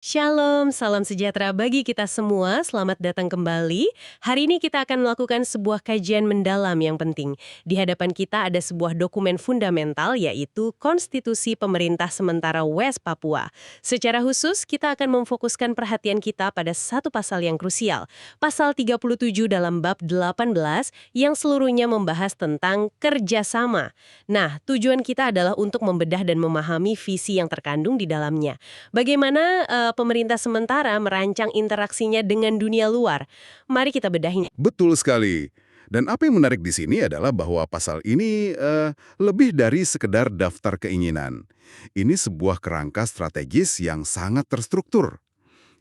Shalom, salam sejahtera bagi kita semua. Selamat datang kembali. Hari ini kita akan melakukan sebuah kajian mendalam yang penting. Di hadapan kita ada sebuah dokumen fundamental, yaitu Konstitusi Pemerintah Sementara West Papua. Secara khusus, kita akan memfokuskan perhatian kita pada satu pasal yang krusial, pasal 37 dalam bab 18, yang seluruhnya membahas tentang kerjasama. Nah, tujuan kita adalah untuk membedah dan memahami visi yang terkandung di dalamnya. Bagaimana pemerintah sementara merancang interaksinya dengan dunia luar? Mari kita bedahin. Betul sekali. Dan apa yang menarik di sini adalah bahwa pasal ini lebih dari sekedar daftar keinginan. Ini sebuah kerangka strategis yang sangat terstruktur.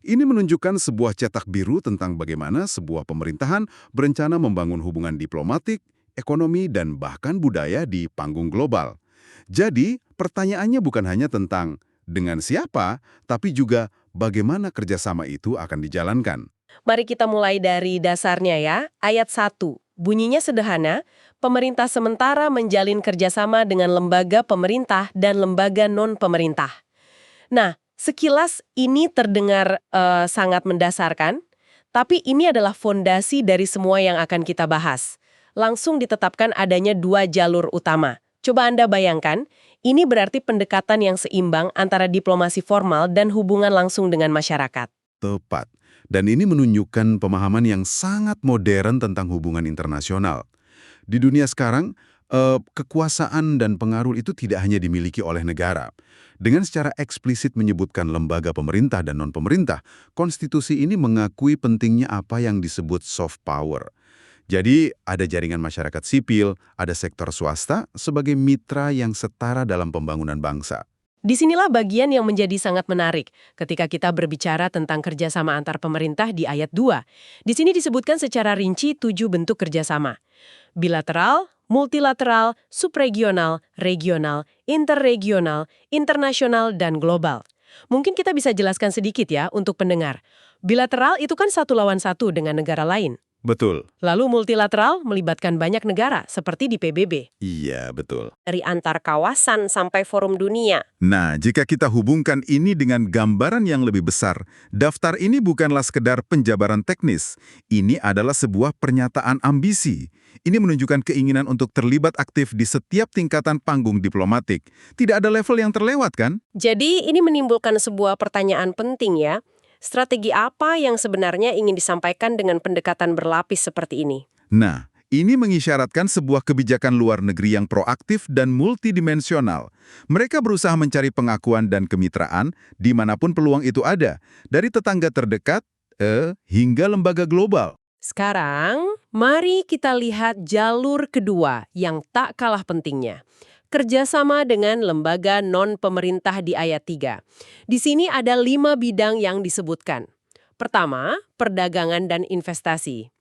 Ini menunjukkan sebuah cetak biru tentang bagaimana sebuah pemerintahan berencana membangun hubungan diplomatik, ekonomi, dan bahkan budaya di panggung global. Jadi, pertanyaannya bukan hanya tentang dengan siapa, tapi juga bagaimana kerjasama itu akan dijalankan. Mari kita mulai dari dasarnya ya. Ayat 1. Bunyinya sederhana, pemerintah sementara menjalin kerjasama dengan lembaga pemerintah dan lembaga non-pemerintah. Nah, sekilas ini terdengar sangat mendasarkan, tapi ini adalah fondasi dari semua yang akan kita bahas. Langsung ditetapkan adanya dua jalur utama. Coba Anda bayangkan, ini berarti pendekatan yang seimbang antara diplomasi formal dan hubungan langsung dengan masyarakat. Tepat. Dan ini menunjukkan pemahaman yang sangat modern tentang hubungan internasional. Di dunia sekarang, kekuasaan dan pengaruh itu tidak hanya dimiliki oleh negara. Dengan secara eksplisit menyebutkan lembaga pemerintah dan non-pemerintah, konstitusi ini mengakui pentingnya apa yang disebut soft power. Jadi, ada jaringan masyarakat sipil, ada sektor swasta sebagai mitra yang setara dalam pembangunan bangsa. Disinilah bagian yang menjadi sangat menarik ketika kita berbicara tentang kerjasama antar pemerintah di ayat 2. Di sini disebutkan secara rinci 7 bentuk kerjasama. Bilateral, multilateral, subregional, regional, interregional, internasional, dan global. Mungkin kita bisa jelaskan sedikit ya untuk pendengar. Bilateral itu kan satu lawan satu dengan negara lain. Betul. Lalu multilateral melibatkan banyak negara, seperti di PBB. Iya, betul. Dari antar kawasan sampai forum dunia. Nah, jika kita hubungkan ini dengan gambaran yang lebih besar, daftar ini bukanlah sekedar penjabaran teknis. Ini adalah sebuah pernyataan ambisi. Ini menunjukkan keinginan untuk terlibat aktif di setiap tingkatan panggung diplomatik. Tidak ada level yang terlewat, kan? Jadi ini menimbulkan sebuah pertanyaan penting ya. Strategi apa yang sebenarnya ingin disampaikan dengan pendekatan berlapis seperti ini? Nah, ini mengisyaratkan sebuah kebijakan luar negeri yang proaktif dan multidimensional. Mereka berusaha mencari pengakuan dan kemitraan dimanapun peluang itu ada, dari tetangga terdekat hingga lembaga global. Sekarang, mari kita lihat jalur kedua yang tak kalah pentingnya. Kerjasama dengan lembaga non-pemerintah di ayat 3. Di sini ada 5 bidang yang disebutkan. Pertama, perdagangan dan investasi.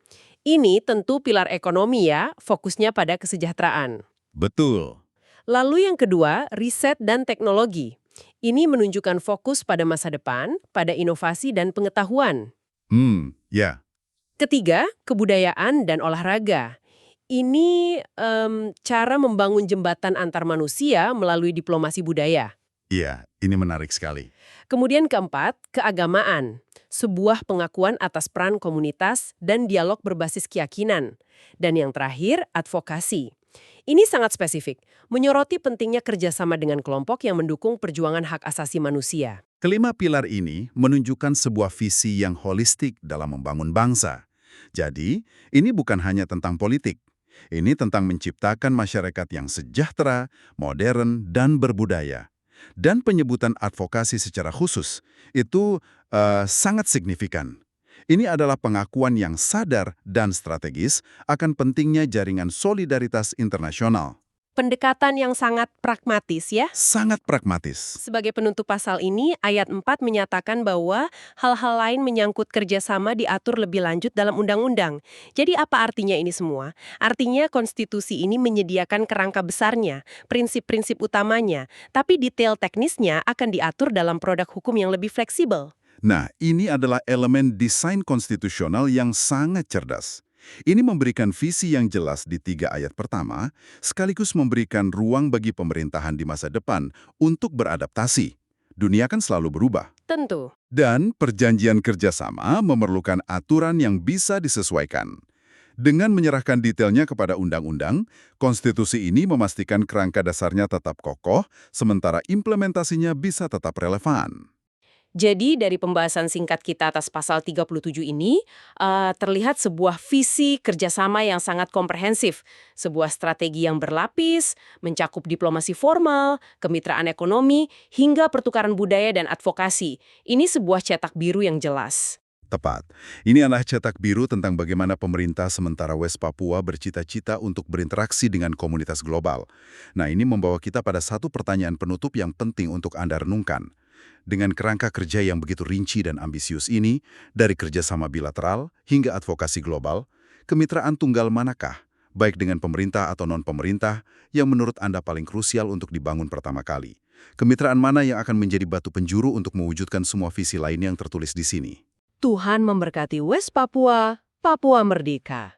Ini tentu pilar ekonomi ya, fokusnya pada kesejahteraan. Betul. Lalu yang kedua, riset dan teknologi. Ini menunjukkan fokus pada masa depan, pada inovasi dan pengetahuan. Ya. Ketiga, kebudayaan dan olahraga. Ini cara membangun jembatan antar manusia melalui diplomasi budaya. Iya, ini menarik sekali. Kemudian keempat, keagamaan. Sebuah pengakuan atas peran komunitas dan dialog berbasis keyakinan. Dan yang terakhir, advokasi. Ini sangat spesifik, menyoroti pentingnya kerjasama dengan kelompok yang mendukung perjuangan hak asasi manusia. Kelima pilar ini menunjukkan sebuah visi yang holistik dalam membangun bangsa. Jadi, ini bukan hanya tentang politik. Ini tentang menciptakan masyarakat yang sejahtera, modern, dan berbudaya. Dan penyebutan advokasi secara khusus itu sangat signifikan. Ini adalah pengakuan yang sadar dan strategis akan pentingnya jaringan solidaritas internasional. Pendekatan yang sangat pragmatis ya. Sangat pragmatis. Sebagai penutup pasal ini, ayat 4 menyatakan bahwa hal-hal lain menyangkut kerjasama diatur lebih lanjut dalam undang-undang. Jadi apa artinya ini semua? Artinya konstitusi ini menyediakan kerangka besarnya, prinsip-prinsip utamanya, tapi detail teknisnya akan diatur dalam produk hukum yang lebih fleksibel. Nah, ini adalah elemen desain konstitusional yang sangat cerdas. Ini memberikan visi yang jelas di 3 ayat pertama, sekaligus memberikan ruang bagi pemerintahan di masa depan untuk beradaptasi. Dunia kan selalu berubah. Tentu. Dan perjanjian kerjasama memerlukan aturan yang bisa disesuaikan. Dengan menyerahkan detailnya kepada undang-undang, konstitusi ini memastikan kerangka dasarnya tetap kokoh, sementara implementasinya bisa tetap relevan. Jadi dari pembahasan singkat kita atas pasal 37 ini, terlihat sebuah visi kerjasama yang sangat komprehensif, sebuah strategi yang berlapis, mencakup diplomasi formal, kemitraan ekonomi, hingga pertukaran budaya dan advokasi. Ini sebuah cetak biru yang jelas. Tepat. Ini adalah cetak biru tentang bagaimana pemerintah sementara West Papua bercita-cita untuk berinteraksi dengan komunitas global. Nah, ini membawa kita pada satu pertanyaan penutup yang penting untuk Anda renungkan. Dengan kerangka kerja yang begitu rinci dan ambisius ini, dari kerjasama bilateral hingga advokasi global, kemitraan tunggal manakah, baik dengan pemerintah atau non-pemerintah, yang menurut Anda paling krusial untuk dibangun pertama kali? Kemitraan mana yang akan menjadi batu penjuru untuk mewujudkan semua visi lain yang tertulis di sini? Tuhan memberkati West Papua, Papua Merdeka.